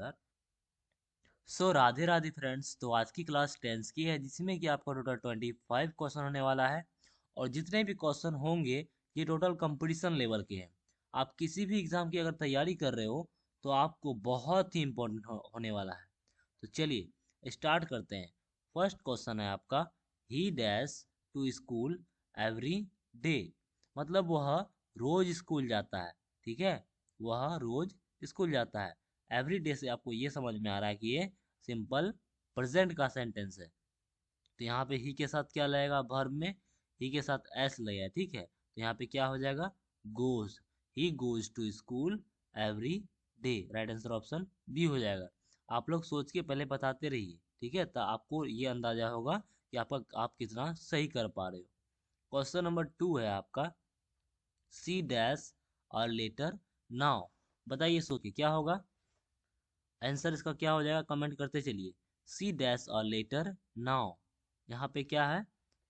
यार। सो राधे राधे फ्रेंड्स, तो आज की क्लास 10th की है जिसमें कि आपका टोटल 25 क्वेश्चन होने वाला है। और जितने भी क्वेश्चन होंगे ये टोटल कंपटीशन लेवल के हैं। आप किसी भी एग्जाम की अगर तैयारी कर रहे हो तो आपको बहुत ही इम्पोर्टेंट होने वाला है। तो चलिए स्टार्ट करते हैं। फर्स्ट क्वेश्चन है आपका, he dash to school every day. मतलब वह रोज स्कूल जाता है। ठीक है, वह रोज स्कूल जाता है। एवरी डे से आपको ये समझ में आ रहा है कि ये सिंपल प्रेजेंट का सेंटेंस है। तो यहाँ पे ही के साथ क्या लगेगा, वर्ब में ही के साथ एस लगेगा। ठीक है, तो यहाँ पे क्या हो जाएगा, goes. He goes to school every day. Right answer option B हो जाएगा। आप लोग सोच के पहले बताते रहिए, ठीक है, तो आपको ये अंदाजा होगा कि आप कितना सही कर पा रहे हो। क्वेश्चन नंबर 2 है आपका, सी डैश और लेटर नाउ। बताइए सोच के क्या होगा, आंसर इसका क्या हो जाएगा, कमेंट करते चलिए। सी डैश और लेटर नाउ, यहाँ पे क्या है,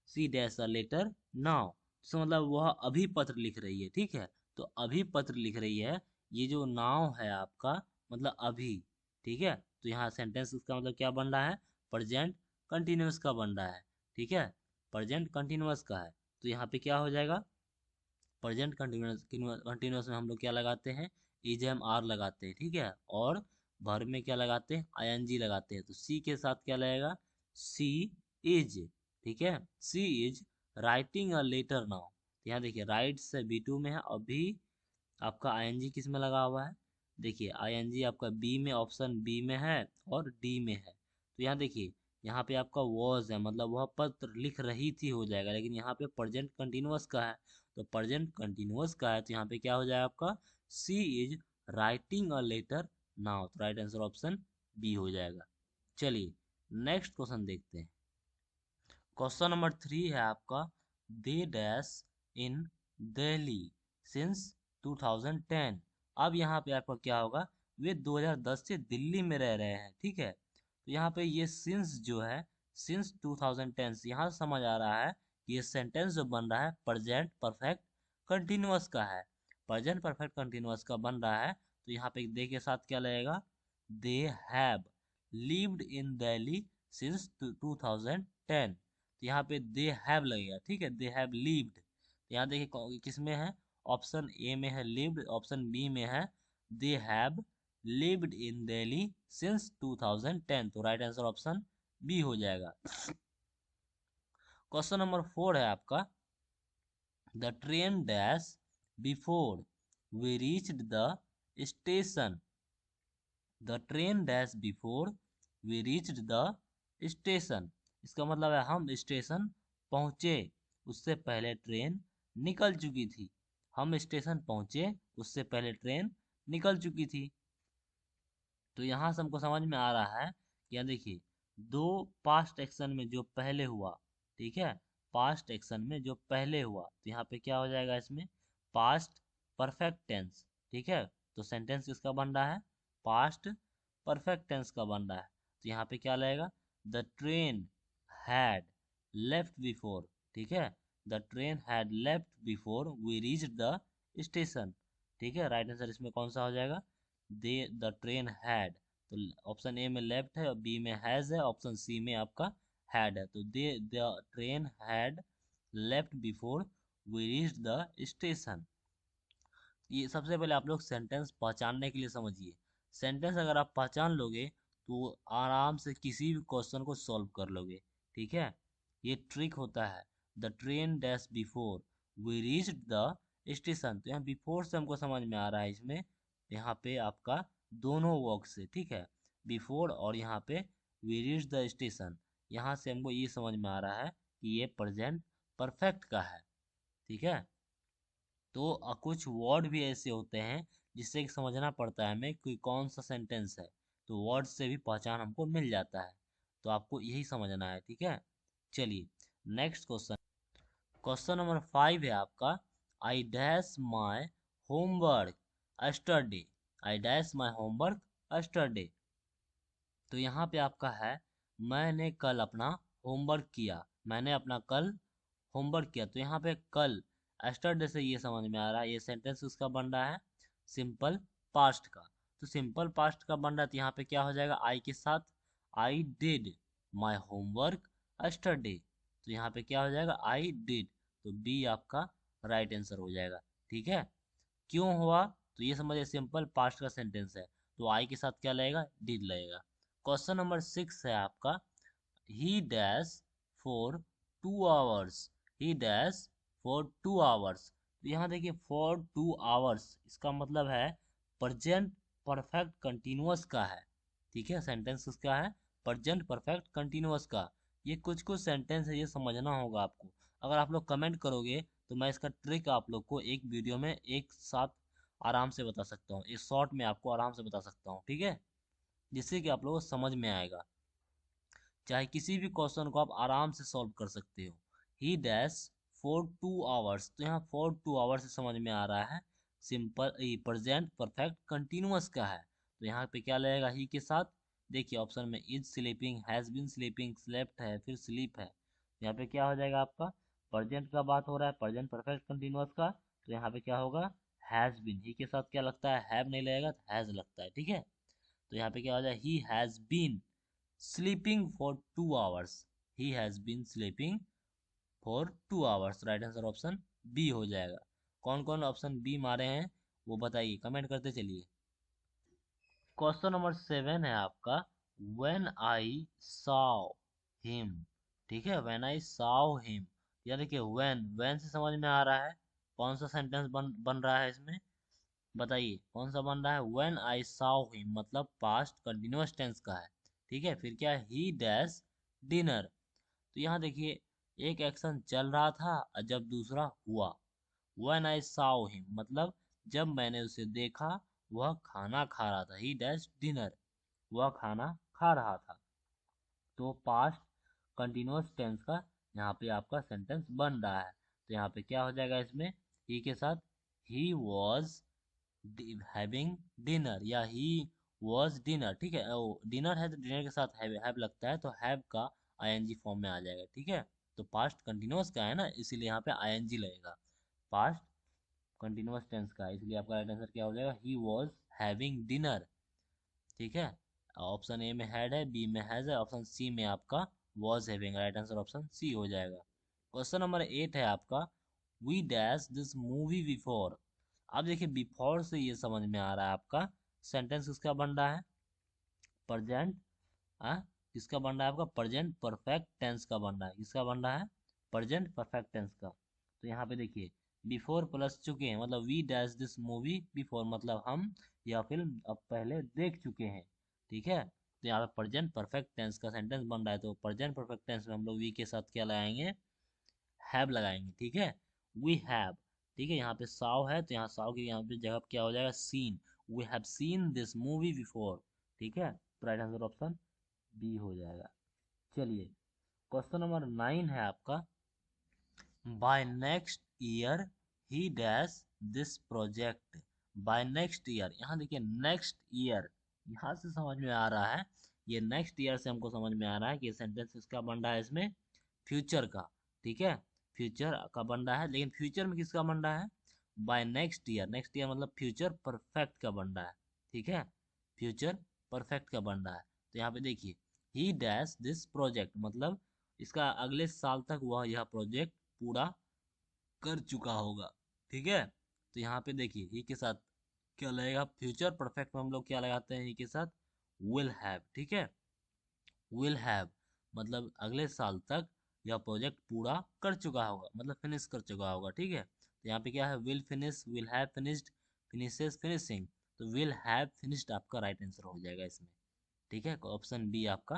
सी डैश और लेटर नाउ। तो मतलब वह अभी पत्र लिख रही है। ठीक है, तो अभी पत्र लिख रही है। ये जो नाउ है आपका मतलब अभी। ठीक है, तो यहाँ सेंटेंस इसका मतलब क्या बन रहा है, प्रेजेंट कंटिन्यूअस का बन रहा है। ठीक है, प्रेजेंट कंटिन्यूअस का है। तो यहाँ पे क्या हो जाएगा, प्रेजेंट कंटिन्यूअस कंटिन्यूअस में हम लोग क्या लगाते हैं, इज एम आर लगाते हैं। ठीक है, और वर्ब में क्या लगाते हैं, आईएनजी लगाते हैं। तो सी के साथ क्या लगेगा, सी इज। ठीक है, she is writing a letter now. यहाँ देखिए राइट से बी टू में है, अभी आपका आईएनजी किस में लगा हुआ है, देखिए आईएनजी आपका बी में, ऑप्शन बी में है और डी में है। तो यहाँ देखिए, यहाँ पे आपका वॉज है मतलब वह पत्र लिख रही थी हो जाएगा, लेकिन यहाँ पे प्रेजेंट कंटिन्यूअस का है। तो प्रेजेंट कंटिन्यूअस का है तो यहाँ पे क्या हो जाएगा आपका, she is writing a letter now. तो राइट आंसर ऑप्शन बी हो जाएगा। चलिए नेक्स्ट क्वेश्चन देखते हैं। क्वेश्चन नंबर 3 है आपका, they dash in Delhi since 2010। अब यहाँ पे आपका क्या होगा, वे 2010 से दिल्ली में रह रहे हैं। ठीक है, तो यहाँ पे ये सिंस जो है, सिंस 2010 से यहाँ समझ आ रहा है कि ये सेंटेंस जो बन रहा है प्रेजेंट परफेक्ट कंटिन्यूअस का है। प्रेजेंट परफेक्ट कंटिन्यूअस का बन रहा है। तो यहाँ पे दे के साथ क्या लगेगा, they have lived in Delhi since 2010। तो यहाँ पे दे हैव लगेगा। ठीक है, दे हैव लिव्ड। यहाँ देखिए किस में है, ऑप्शन ए में है लिव्ड, ऑप्शन बी में है they have lived in Delhi since 2010। तो राइट आंसर ऑप्शन बी हो जाएगा। क्वेश्चन नंबर 4 है आपका, the train dash before we reached the station. The train dash before we reached the station. इसका मतलब है हम स्टेशन पहुंचे उससे पहले ट्रेन निकल चुकी थी। हम स्टेशन पहुंचे उससे पहले ट्रेन निकल चुकी थी। तो यहाँ से हमको समझ में आ रहा है कि यहाँ देखिए, दो पास्ट एक्शन में जो पहले हुआ, ठीक है, पास्ट एक्शन में जो पहले हुआ, तो यहाँ पे क्या हो जाएगा इसमें, पास्ट परफेक्ट टेंस। ठीक है, तो सेंटेंस किसका बन रहा है, पास्ट परफेक्ट टेंस का बन रहा है। तो यहाँ पे क्या लगेगा, the train had left before. ठीक है, the train had left before we reach the station. ठीक है, राइट आंसर इसमें कौन सा हो जाएगा, दे द ट्रेन हैड। तो ऑप्शन ए में लेफ्ट है और बी में हैज है, ऑप्शन सी में आपका हैड है। तो they the train had left before we reach the station. ये सबसे पहले आप लोग सेंटेंस पहचानने के लिए समझिए। सेंटेंस अगर आप पहचान लोगे तो आराम से किसी भी क्वेश्चन को सॉल्व कर लोगे। ठीक है, ये ट्रिक होता है। The train dash before we reach the station. तो यहाँ बिफोर से हमको समझ में आ रहा है इसमें, यहाँ पे आपका दोनों वर्क से, ठीक है, बिफोर और यहाँ पे वी रीच द स्टेशन। यहाँ से हमको ये समझ में आ रहा है कि ये प्रेजेंट परफेक्ट का है। ठीक है, तो कुछ वर्ड भी ऐसे होते हैं जिससे कि समझना पड़ता है हमें कि कौन सा सेंटेंस है। तो वर्ड से भी पहचान हमको मिल जाता है। तो आपको यही समझना है। ठीक है, चलिए नेक्स्ट क्वेश्चन। क्वेश्चन नंबर 5 है आपका, I dash my homework yesterday. I dash my homework yesterday. तो यहाँ पे आपका है, मैंने कल अपना होमवर्क किया। मैंने अपना कल होमवर्क किया। तो यहाँ पे कल एस्टरडे से ये समझ में आ रहा है ये सेंटेंस उसका बन रहा है सिंपल पास्ट का। तो सिंपल पास्ट का बन रहा है तो यहाँ पे क्या हो जाएगा आई के साथ, I did my homework yesterday. तो यहाँ पे क्या हो जाएगा आई डिड, तो बी आपका राइट आंसर हो जाएगा। ठीक है, क्यों हुआ तो ये समझिए सिंपल पास्ट का सेंटेंस है तो आई के साथ क्या लगेगा डिड लगेगा। क्वेश्चन नंबर 6 है आपका, he dash for 2 hours, he dash for 2 hours. तो यहाँ देखिए फॉर 2 आवर्स इसका मतलब है प्रेजेंट परफेक्ट कंटिन्यूअस का है। ठीक है, सेंटेंस किसका है, प्रेजेंट परफेक्ट कंटिन्यूअस का। ये कुछ कुछ सेंटेंस है, ये समझना होगा आपको। अगर आप लोग कमेंट करोगे तो मैं इसका ट्रिक आप लोग को एक वीडियो में एक साथ आराम से बता सकता हूँ, एक शॉर्ट में आपको आराम से बता सकता हूँ। ठीक है, जिससे कि आप लोगों को समझ में आएगा, चाहे किसी भी क्वेश्चन को आप आराम से सॉल्व कर सकते हो। ही डैश फॉर 2 आवर्स, तो यहाँ फॉर 2 आवर्स से समझ में आ रहा है सिंपल प्रेजेंट परफेक्ट कंटिन्यूअस का है। तो यहाँ पे क्या लगेगा ही के साथ, देखिए ऑप्शन में is sleeping, has been sleeping, slept है, फिर स्लीप है। यहाँ पे क्या हो जाएगा आपका, प्रेजेंट का बात हो रहा है, प्रेजेंट परफेक्ट कंटिन्यूअस का, तो यहाँ पे क्या होगा हैज बीन। ही के साथ क्या लगता है, हैव नहीं लगेगा तो हैज लगता है। ठीक है, तो यहाँ पे क्या हो जाए he has been sleeping for 2 hours, he has been sleeping for 2 hours। Right answer option B हो जाएगा। कौन कौन ऑप्शन बी मारे हैं वो बताइए, कमेंट करते चलिए। क्वेश्चन नंबर 7 है आपका, when I saw him। ठीक है, when I saw him, यानी कि when से समझ में आ रहा है कौन सा सेंटेंस बन रहा है इसमें, बताइए कौन सा बन रहा है। व्हेन आई saw him मतलब पास्ट कंटिन्यूअस टेंस का है। ठीक है, फिर क्या है ही डैश डिनर। तो यहाँ देखिए एक एक्शन चल रहा था और जब दूसरा हुआ, व्हेन आई saw him मतलब जब मैंने उसे देखा वह खाना खा रहा था, ही डैश डिनर, वह खाना खा रहा था। तो पास्ट कंटिन्यूअस टेंस का यहाँ पे आपका सेंटेंस बन रहा है। तो यहाँ पे क्या हो जाएगा इसमें, ही के साथ ही वॉज हैविंग डिनर या ही वॉज डिनर। ठीक है, डिनर है तो डिनर के साथ हैव लगता है तो हैव का आईएनजी फॉर्म में आ जाएगा। ठीक है, तो पास्ट कंटिन्यूअस का है ना इसीलिए यहाँ पे आईएनजी लगेगा, पास्ट कंटिन्यूअस टेंस का, इसलिए आपका राइट आंसर क्या हो जाएगा ही वॉज हैविंग डिनर। ठीक है, ऑप्शन ए में हैड है, बी में हैज है, ऑप्शन सी में आपका was having, right answer option C हो जाएगा। क्वेश्चन नंबर 8 है आपका, we dash this movie before. अब देखिए बिफोर से ये समझ में आ रहा है आपका सेंटेंस किसका बन रहा है, प्रेजेंट, किसका बन रहा है आपका प्रेजेंट परफेक्ट टेंस का बन रहा है, किसका बन रहा है प्रेजेंट परफेक्ट टेंस का। तो यहाँ पे देखिए बिफोर प्लस चुके हैं मतलब we dash this movie before मतलब हम यह फिल्म अब पहले देख चुके हैं। ठीक है, तो यहाँ पे प्रेजेंट परफेक्ट टेंस का सेंटेंस बन रहा है तो प्रेजेंट परफेक्ट टेंस में हम लोग वी के साथ क्या लगाएंगे, हैव लगाएंगे। ठीक है, वी हैव। ठीक है, यहाँ पे साव है तो यहाँ साव की यहाँ पे जगह क्या हो जाएगा seen, we have seen this movie before. ठीक है, तो राइट आंसर ऑप्शन बी हो जाएगा। चलिए क्वेश्चन नंबर 9 है आपका, by next year he dash this project. By next year, यहाँ देखिए नेक्स्ट ईयर, यहाँ से समझ में आ रहा है, ये नेक्स्ट ईयर से हमको समझ में आ रहा है कि सेंटेंस किसका बन रहा है इसमें, फ्यूचर का। ठीक है, फ्यूचर का बन रहा है, लेकिन फ्यूचर में किसका बन रहा है, by next year, next year मतलब फ्यूचर परफेक्ट का बन रहा है। ठीक है, फ्यूचर परफेक्ट का बन रहा है। तो यहाँ पे देखिए ही डैश दिस प्रोजेक्ट मतलब इसका अगले साल तक वह यह प्रोजेक्ट पूरा कर चुका होगा। ठीक है, तो यहाँ पे देखिए ही के साथ क्या लगेगा, फ्यूचर परफेक्ट में हम लोग क्या लगाते हैं ही के साथ विल हैव। ठीक है, विल हैव मतलब अगले साल तक यह प्रोजेक्ट पूरा कर चुका होगा मतलब फिनिश कर चुका होगा। ठीक है, तो यहाँ पे क्या है will finish, will have finished, finishes, finishing, तो विल हैव फिनिश्ड आपका राइट आंसर हो जाएगा इसमें। ठीक है, ऑप्शन बी आपका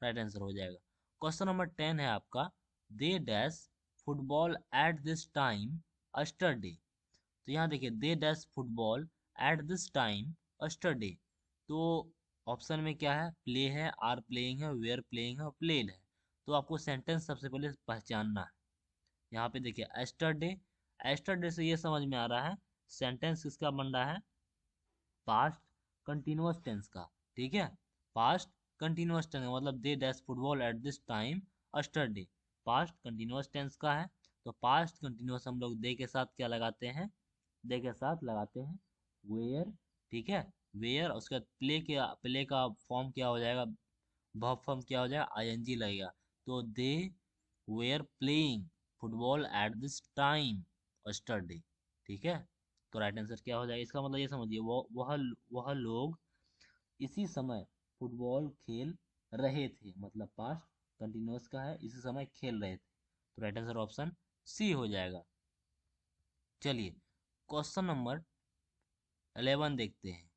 राइट आंसर हो जाएगा। क्वेश्चन नंबर 10 है आपका, they dash football at this time yesterday. तो यहाँ देखिए they dash football at this time yesterday. तो ऑप्शन में क्या है, प्ले है, आर प्लेइंग है, वेयर प्लेइंग है और प्लेड है। तो आपको सेंटेंस सबसे पहले पहचानना है। यहाँ पे देखिए एस्टरडे, एस्टरडे से ये समझ में आ रहा है सेंटेंस किसका बन रहा है, पास्ट कंटिन्यूअस टेंस का। ठीक है, पास्ट कंटिन्यूअस टेंस मतलब they dash football at this time yesterday, past continuous tense का है। तो पास्ट कंटिन्यूअस हम लोग दे के साथ क्या लगाते हैं, दे के साथ लगाते हैं वेयर। ठीक है, वेयर, उसके बाद प्ले का फॉर्म क्या हो जाएगा, वर्ब फॉर्म क्या हो जाएगा, आईएनजी लगेगा। तो they were playing football at this time yesterday. ठीक है, तो राइट आंसर क्या हो जाएगा, इसका मतलब ये समझिए वह लोग इसी समय फुटबॉल खेल रहे थे, मतलब पास्ट कंटिन्यूअस का है, इसी समय खेल रहे थे। तो राइट आंसर ऑप्शन सी हो जाएगा। चलिए क्वेश्चन नंबर 11 देखते हैं।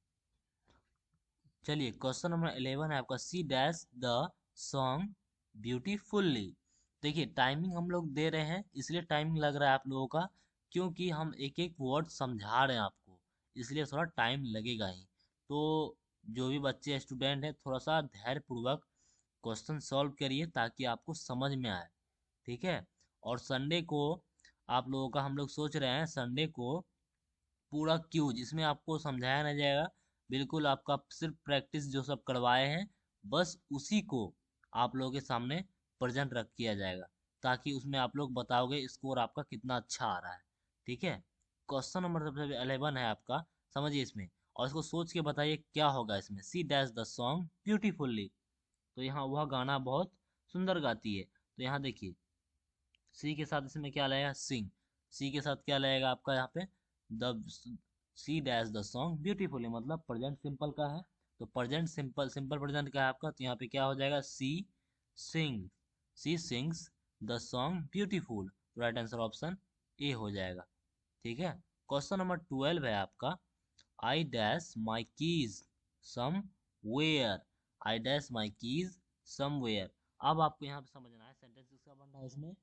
चलिए क्वेश्चन नंबर 11 है आपका, she dash the song beautifully. देखिए टाइमिंग हम लोग दे रहे हैं, इसलिए टाइमिंग लग रहा है आप लोगों का, क्योंकि हम एक एक वर्ड समझा रहे हैं आपको, इसलिए थोड़ा टाइम लगेगा ही। तो जो भी बच्चे स्टूडेंट हैं थोड़ा सा धैर्य पूर्वक क्वेश्चन सॉल्व करिए ताकि आपको समझ में आए। ठीक है, और संडे को आप लोगों का हम लोग सोच रहे हैं संडे को पूरा क्यूज इसमें आपको समझाया नहीं जाएगा, बिल्कुल आपका सिर्फ प्रैक्टिस जो सब करवाए हैं बस उसी को आप लोगों के सामने प्रेजेंट रख किया जाएगा, ताकि उसमें आप लोग बताओगे स्कोर आपका कितना अच्छा आ रहा है। ठीक है, क्वेश्चन नंबर सबसे 11 है आपका, समझिए इसमें और इसको सोच के बताइए क्या होगा इसमें। She dash the song beautifully, तो यहाँ वह गाना बहुत सुंदर गाती है। तो यहाँ देखिए सी के साथ इसमें क्या लगेगा, सिंग। सी के साथ क्या लगेगा आपका यहाँ पे, the she dash the song beautifully, मतलब प्रेजेंट सिंपल का है। तो प्रेजेंट सिंपल, सिंपल प्रेजेंट का है आपका, तो यहाँ पे क्या हो जाएगा, she sing, she sings the song beautiful. Right answer option A हो जाएगा। ठीक है, क्वेश्चन नंबर 12 है आपका, I dash my keys some where, I dash my keys somewhere. अब आपको यहाँ पे समझना है सेंटेंस किसका बन रहा है इसमें,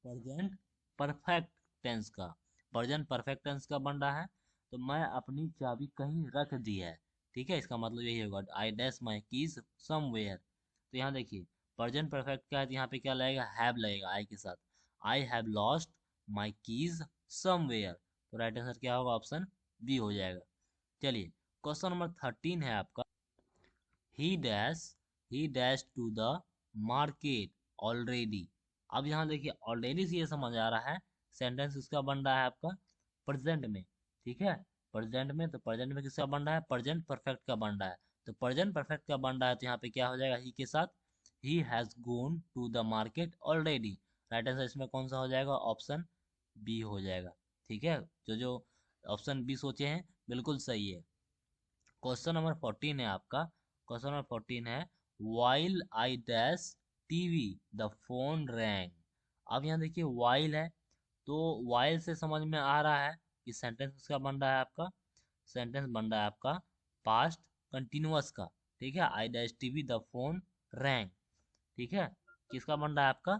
प्रेजेंट परफेक्ट टेंस का, प्रेजेंट परफेक्ट टेंस का बन रहा है। तो मैं अपनी चाबी कहीं रख दी है। ठीक है, इसका मतलब यही होगा, आई डैश माई कीज समवेयर। तो यहाँ देखिए प्रेजेंट परफेक्ट का है, तो यहाँ पे क्या लगेगा, हैव लगेगा आई के साथ, I have lost my keys somewhere. तो राइट आंसर क्या होगा, ऑप्शन बी हो जाएगा। चलिए क्वेश्चन नंबर 13 है आपका, he dash he dash to the market already. अब यहाँ देखिए ऑलरेडी से ये समझ आ रहा है सेंटेंस किसका बन रहा है आपका, प्रेजेंट में। ठीक है, प्रेजेंट में, तो प्रेजेंट में किसका बन रहा है, प्रेजेंट परफेक्ट का बन रहा है। तो प्रेजेंट परफेक्ट का बन रहा है, तो यहाँ पे क्या हो जाएगा, ही के साथ he has gone to the market already. Right answer इसमें कौन सा हो जाएगा, ऑप्शन बी हो जाएगा। ठीक है, जो जो ऑप्शन बी सोचे हैं बिल्कुल सही है। क्वेश्चन नंबर 14 है आपका, क्वेश्चन नंबर 14 है, while I dash TV the phone wrong. अब यहाँ देखिए वाइल है, तो वाइल से समझ में आ रहा है कि सेंटेंस किसका बन रहा है आपका, सेंटेंस बन रहा है आपका पास्ट कंटिन्यूअस का। ठीक है, I dash TV the phone wrong. ठीक है, किसका बन रहा है आपका,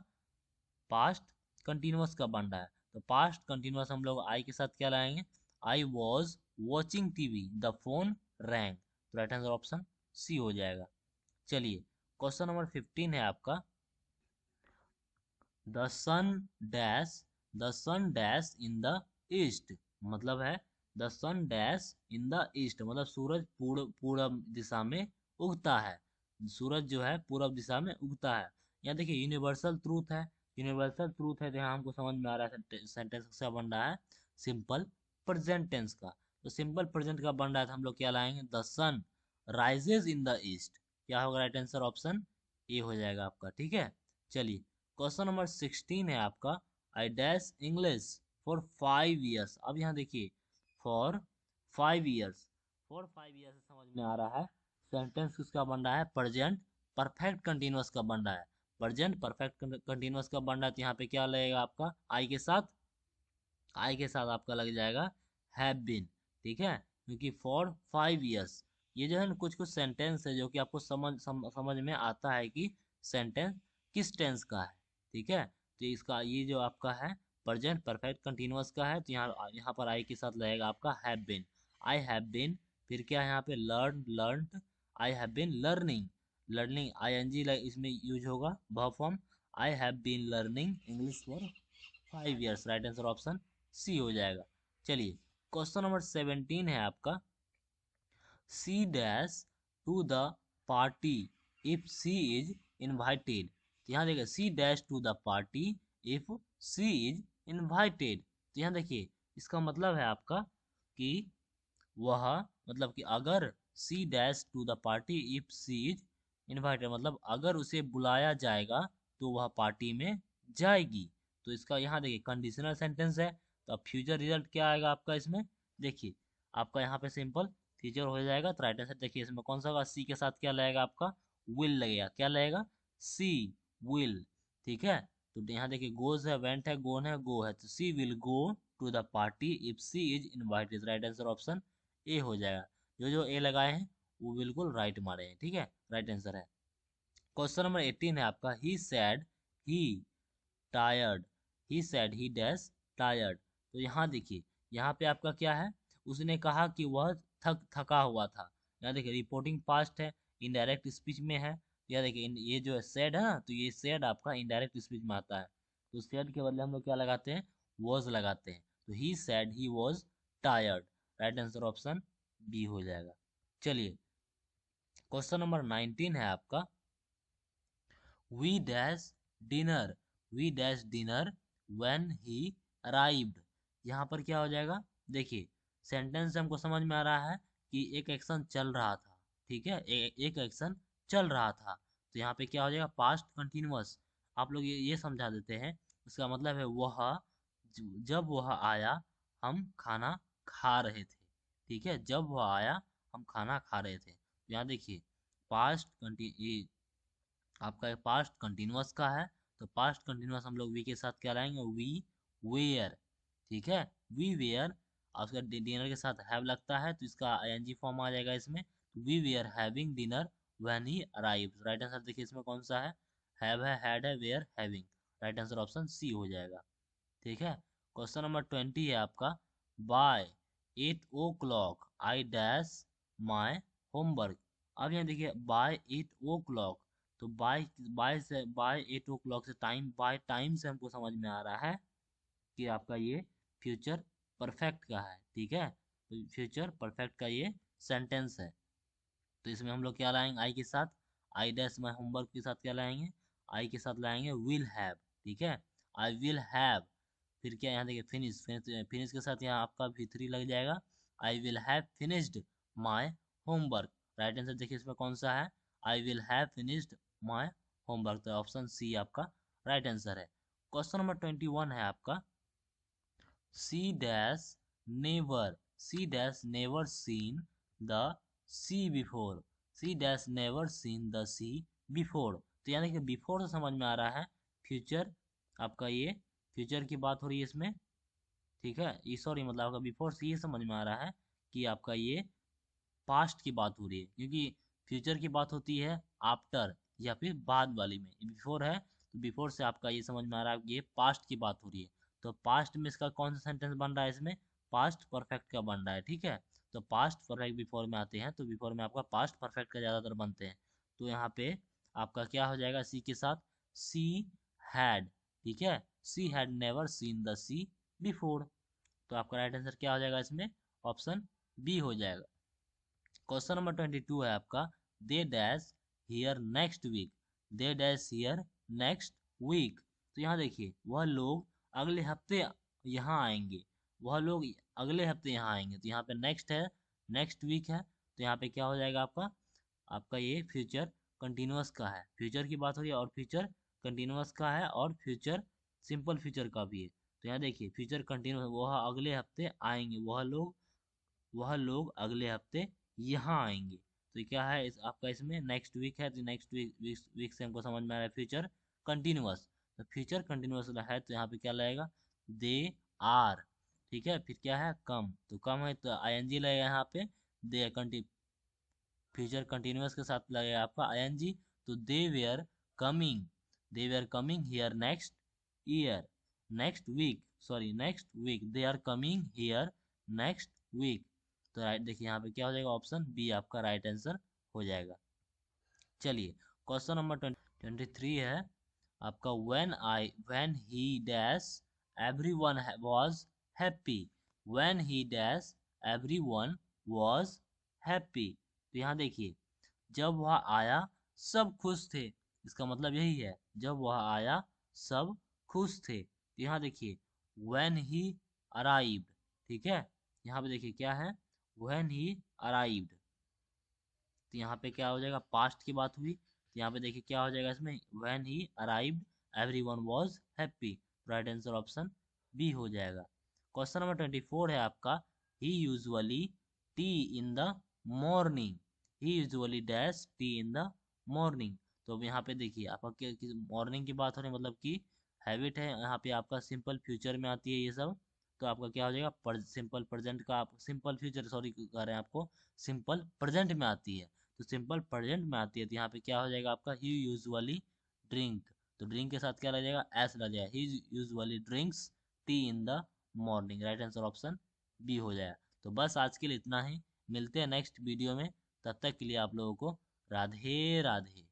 पास्ट कंटिन्यूअस का बन रहा है। तो पास्ट कंटिन्यूअस हम लोग आई के साथ क्या लाएंगे, I was watching TV the phone rang. तो राइट आंसर ऑप्शन सी हो जाएगा। चलिए क्वेश्चन नंबर 15 है आपका, the sun dash, the sun dash in the east, मतलब है the sun dash in the east, मतलब सूरज पूरब दिशा में उगता है, सूरज जो है पूरब दिशा में उगता है। यहाँ देखिए यूनिवर्सल ट्रूथ है, यूनिवर्सल ट्रूथ है, तो यहाँ हमको समझ में आ रहा है सेंटेंस कैसा बन रहा है, सिंपल प्रेजेंट टेंस का। तो सिंपल प्रेजेंट का बन रहा है, तो हम लोग क्या लाएंगे, the sun rises in the east. क्या होगा राइट आंसर, ऑप्शन ए हो जाएगा आपका। ठीक है, चलिए क्वेश्चन नंबर 16 है आपका, I dash English for 5 years. अब यहाँ देखिए फॉर 5 ईयर्स, फॉर 5 ईयर्स समझ में आ रहा है सेंटेंस किसका बन रहा है, प्रेजेंट परफेक्ट कंटिन्यूअस का बन रहा है। प्रेजेंट परफेक्ट कंटिन्यूअस का बन रहा है, तो यहाँ पे क्या लगेगा आपका, आई के साथ, आई के साथ आपका लग जाएगा हैव बीन। ठीक है, क्योंकि फॉर 5 ईयर्स, ये जो है ना कुछ कुछ सेंटेंस है जो कि आपको समझ में आता है कि सेंटेंस किस टेंस का है। ठीक है, तो इसका ये जो आपका है प्रेजेंट परफेक्ट कंटिन्यूअस का है, तो यहाँ यहाँ पर आई के साथ लगेगा आपका have been, I have been. फिर क्या है यहाँ पे, learn learned, I have been learning, learning I N G इसमें यूज होगा verb form, I have been learning English for 5 years. Right answer option C हो जाएगा। चलिए क्वेश्चन नंबर 17 है आपका, she dash to the party if she is invited. यहाँ देखिए she dash to the party if she is invited. तो यहाँ देखिए इसका मतलब है आपका कि वह, मतलब कि अगर she dash to the party if she is invited, मतलब अगर उसे बुलाया जाएगा तो वह पार्टी में जाएगी। तो इसका यहाँ देखिए कंडीशनल सेंटेंस है, तो अब फ्यूचर रिजल्ट क्या आएगा आपका इसमें, देखिए आपका यहाँ पे सिंपल फ्यूचर हो जाएगा। तो राइट आंसर देखिए इसमें कौन सा होगा, सी के साथ क्या लगेगा आपका, विल लगेगा, क्या लगेगा, सी विल। ठीक है, तो यहाँ देखिए गोज है, वेंट है, गोन है, गो है, तो she will go to the party if she is invited. Right answer option A हो जाएगा। जो जो ए लगाए हैं वो बिल्कुल राइट मारे हैं, ठीक है, राइट आंसर है। क्वेश्चन नंबर 18 है आपका, he said he tired, he said he dash tired. तो यहाँ देखिए यहाँ पे आपका क्या है, उसने कहा कि वह थका हुआ था। यहाँ देखिए रिपोर्टिंग पास्ट है, इनडायरेक्ट स्पीच में है। यहाँ देखिए ये जो है सैड है ना, तो ये सैड आपका इनडायरेक्ट स्पीच में आता है। तो सैड के बदले हम लोग क्या लगाते हैं, वॉज लगाते हैं। तो he said he was tired. Right answer option B हो जाएगा। चलिए क्वेश्चन नंबर 19 है आपका, we dash dinner, we dash dinner when he arrived. यहाँ पर क्या हो जाएगा, देखिए सेंटेंस से हमको समझ में आ रहा है कि एक एक्शन चल रहा था। ठीक है, एक एक्शन चल रहा था, तो यहाँ पे क्या हो जाएगा, पास्ट कंटिन्यूअस। आप लोग ये समझा देते हैं, इसका मतलब है वह जब वह आया हम खाना खा रहे थे। ठीक है, जब वह आया हम खाना खा रहे थे। तो यहाँ देखिए पास्ट आपका पास्ट कंटिन्यूअस का है, तो पास्ट कंटिन्यूअस हम लोग वी के साथ क्या लाएंगे, वी वेयर। ठीक है, वी वेयर, उसका डिनर के साथ हैव लगता है तो इसका आईएनजी फॉर्म आ जाएगा इसमें। We were having dinner when he arrives. Right answer देखिए इसमें कौन सा है, हैव है, हैड है, were, having. Right answer option C हो जाएगा। ठीक है, क्वेश्चन नंबर 20 है आपका, by 8 o'clock I dash my homework. अब यहाँ देखिए बाय 8 o'clock, तो बाय 8 o'clock से टाइम, बाय टाइम से हमको समझ में आ रहा है कि आपका ये फ्यूचर परफेक्ट का है। ठीक है, तो फ्यूचर परफेक्ट का ये सेंटेंस है। तो इसमें हम लोग क्या लाएंगे, आई के साथ, आई डैश माई होमवर्क के साथ क्या लाएंगे, आई के साथ लाएंगे विल हैव। ठीक है, आई विल हैव, फिर क्या यहाँ देखिए फिनिश, फिनिश के साथ यहाँ आपका V3 लग जाएगा, I will have finished my homework. Right answer देखिए इसमें कौन सा है, I will have finished my homework. तो ऑप्शन सी आपका राइट आंसर है। क्वेश्चन नंबर 21 है आपका, she dash never, she dash never seen the sea before, she dash never seen the sea before. तो यानी कि बिफोर से समझ में आ रहा है फ्यूचर, आपका ये फ्यूचर की बात हो रही है इसमें। ठीक है, ये सॉरी मतलब आपका बिफोर से ये समझ में आ रहा है कि आपका ये पास्ट की बात हो रही है, क्योंकि फ्यूचर की बात होती है आफ्टर या फिर बाद वाली में, बिफोर है तो बिफोर से आपका ये समझ में आ रहा है कि ये पास्ट की बात हो रही है। तो पास्ट में इसका कौन सा सेंटेंस बन रहा है, इसमें पास्ट परफेक्ट का बन रहा है। ठीक है, तो पास्ट परफेक्ट बिफोर में आते हैं, तो बिफोर में आपका पास्ट परफेक्ट का ज़्यादातर बनते हैं। तो यहाँ पे आपका क्या हो जाएगा, सी के साथ सी हैड। ठीक है, she had never seen the sea before. तो आपका राइट आंसर क्या हो जाएगा इसमें, ऑप्शन बी हो जाएगा। क्वेश्चन नंबर 22 है आपका, they dash here next week, they dash here next week. तो यहाँ देखिए वह लोग अगले हफ्ते यहाँ आएंगे, वह लोग अगले हफ्ते यहाँ आएंगे। तो यहाँ पे नेक्स्ट है, नेक्स्ट वीक है, तो यहाँ पे क्या हो जाएगा आपका, आपका ये फ्यूचर कंटिन्यूअस का है, फ्यूचर की बात हो रही है, और फ्यूचर कंटिन्यूअस का है, और फ्यूचर सिंपल फ्यूचर का भी है। तो यहाँ देखिए फ्यूचर कंटिन्यूअस, वह अगले हफ्ते आएंगे, वह लोग अगले हफ्ते यहाँ आएंगे। तो ये क्या है आपका इसमें नेक्स्ट वीक है, तो नेक्स्ट वीक से हमको समझ में आ रहा है फ्यूचर कंटिन्यूअस। तो फ्यूचर कंटिन्यूअस है तो यहाँ पे क्या लगेगा, दे आर। ठीक है, फिर क्या है कम, तो कम है तो आईएनजी लगेगा यहाँ पे, दे फ्यूचर कंटिन्यूअस के साथ लगेगा आपका आईएनजी। तो they were coming here next year, next week, sorry next week, they are coming here next week. तो राइट देखिए यहाँ पे क्या हो जाएगा, ऑप्शन बी आपका राइट आंसर हो जाएगा। चलिए क्वेश्चन नंबर 23 है आपका, when he dash everyone was happy, when he dash everyone was happy. तो यहाँ देखिए जब वह आया सब खुश थे, इसका मतलब यही है, जब वह आया सब खुश थे। तो यहाँ देखिए व्हेन ही अराइव्ड। ठीक है, यहाँ पे देखिए क्या है, व्हेन ही अराइव्ड, तो यहाँ पे क्या हो जाएगा, पास्ट की बात हुई, तो यहाँ पे देखिए क्या हो जाएगा इसमें, when he arrived everyone was happy. Right answer option B हो जाएगा। क्वेश्चन नंबर 24 है आपका, he usually tea in the morning, he usually dash tea in the morning. तो अब यहाँ पे देखिए आपका क्या, मॉर्निंग की बात हो रही है, मतलब कि हैबिट है, यहाँ पे आपका सिंपल फ्यूचर में आती है ये सब। तो आपका क्या हो जाएगा, सिंपल प्रेजेंट का, आप सिंपल फ्यूचर सॉरी कह रहे हैं आपको, सिंपल प्रेजेंट में आती है। तो सिंपल प्रेजेंट में आती है, तो यहाँ पे क्या हो जाएगा आपका, ही यूजुअली ड्रिंक। तो ड्रिंक के साथ क्या लग जाएगा, एस लग जाएगा, he usually drinks tea in the morning. Right answer option B हो जाएगा। तो बस आज के लिए इतना ही, मिलते हैं नेक्स्ट वीडियो में, तब तक के लिए आप लोगों को राधे राधे।